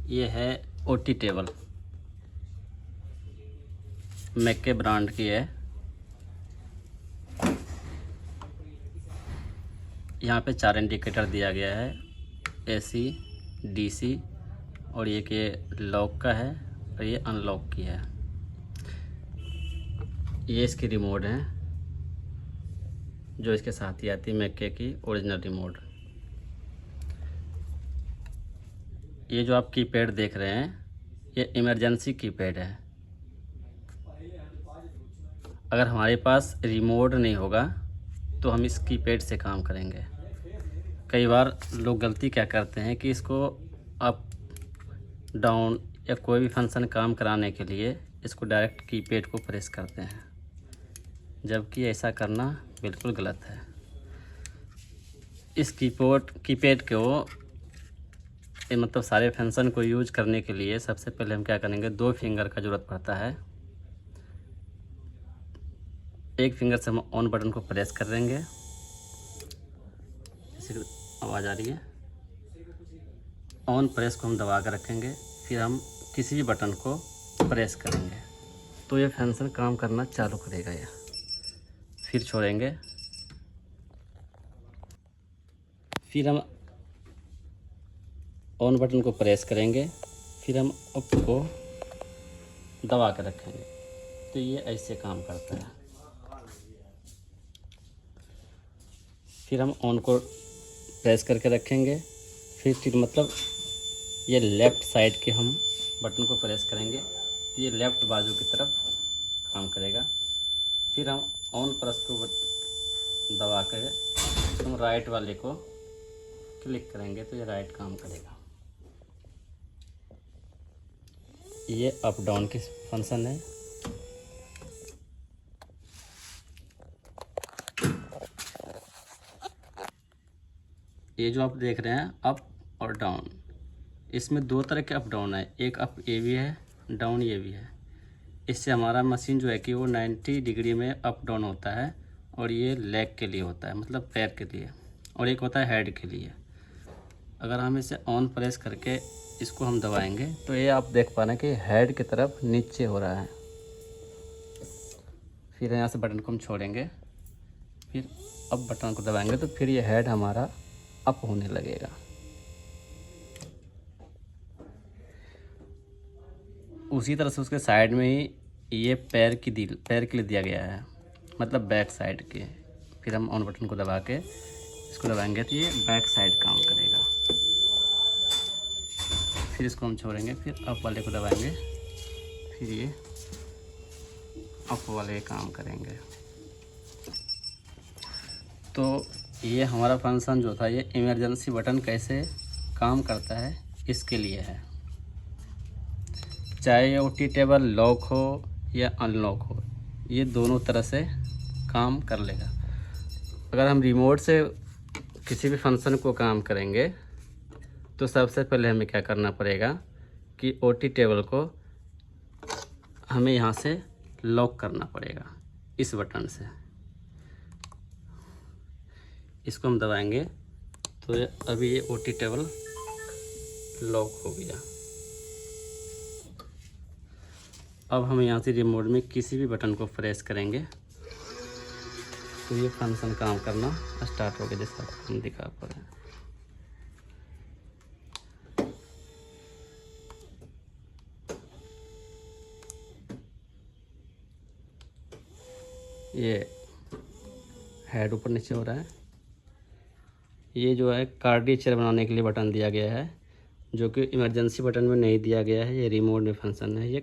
ये है OT table, मैके ब्रांड की है। यहाँ पे 4 इंडिकेटर दिया गया है, एसी, डीसी, और ये कि लॉक का है और ये अनलॉक की है। ये इसकी रिमोट है जो इसके साथ ही आती है, मैके की ओरिजिनल रिमोट। ये जो आप कीपैड देख रहे हैं ये इमरजेंसी कीपैड है। अगर हमारे पास रिमोट नहीं होगा तो हम इस कीपैड से काम करेंगे। कई बार लोग गलती क्या करते हैं कि इसको अप डाउन या कोई भी फंक्शन काम कराने के लिए इसको डायरेक्ट कीपैड को प्रेस करते हैं, जबकि ऐसा करना बिल्कुल गलत है। इस कीपैड को मतलब सारे फंक्शन को यूज करने के लिए सबसे पहले हम क्या करेंगे, 2 फिंगर का ज़रूरत पड़ता है। एक फिंगर से हम ऑन बटन को प्रेस कर देंगे, इसी आवाज़ आ रही है। ऑन प्रेस को हम दबा कर रखेंगे, फिर हम किसी भी बटन को प्रेस करेंगे तो ये फंक्शन काम करना चालू करेगा। यह फिर छोड़ेंगे, फिर हम ऑन बटन को प्रेस करेंगे, फिर हम अप को दबा कर रखेंगे तो ये ऐसे काम करता है। फिर हम ऑन को प्रेस करके रखेंगे, फिर मतलब ये लेफ़्ट साइड के हम बटन को प्रेस करेंगे तो ये लेफ़्ट बाजू की तरफ काम करेगा। फिर हम ऑन प्रेस को दबा कर हम राइट वाले को क्लिक करेंगे तो ये राइट काम करेगा। ये अप डाउन की फंक्शन है। ये जो आप देख रहे हैं अप और डाउन, इसमें 2 तरह के अप डाउन है, एक अप ये भी है, डाउन ये भी है। इससे हमारा मशीन जो है कि वो 90 डिग्री में अप डाउन होता है, और ये लेग के लिए होता है, मतलब पैर के लिए, और एक होता है हेड के लिए। अगर हम इसे ऑन प्रेस करके इसको हम दबाएंगे तो ये आप देख पा रहे हैं कि हेड की तरफ नीचे हो रहा है। फिर यहाँ से बटन को हम छोड़ेंगे, फिर अब बटन को दबाएंगे तो फिर ये हेड हमारा अप होने लगेगा। उसी तरह से उसके साइड में ही ये पैर के लिए दिया गया है, मतलब बैक साइड के। फिर हम ऑन बटन को दबा के इसको दबाएंगे तो ये बैक साइड काम करेगा। फिर इसको हम छोड़ेंगे, फिर अप वाले को दबाएंगे, फिर ये अप वाले काम करेंगे। तो ये हमारा फंक्शन जो था, ये इमरजेंसी बटन कैसे काम करता है इसके लिए है। चाहे ये ओटी टेबल लॉक हो या अनलॉक हो, ये दोनों तरह से काम कर लेगा। अगर हम रिमोट से किसी भी फंक्शन को काम करेंगे तो सबसे पहले हमें क्या करना पड़ेगा कि ओटी टेबल को हमें यहाँ से लॉक करना पड़ेगा इस बटन से। इसको हम दबाएंगे तो अभी ये ओटी टेबल लॉक हो गया। अब हम यहाँ से रिमोट में किसी भी बटन को प्रेस करेंगे तो ये फंक्शन काम करना स्टार्ट हो गया, जैसा हम दिखा पा रहे हैं। ये हेड ऊपर नीचे हो रहा है। ये जो है कार्डियो चेयर बनाने के लिए बटन दिया गया है, जो कि इमरजेंसी बटन में नहीं दिया गया है। ये रिमोट में फंक्शन है। ये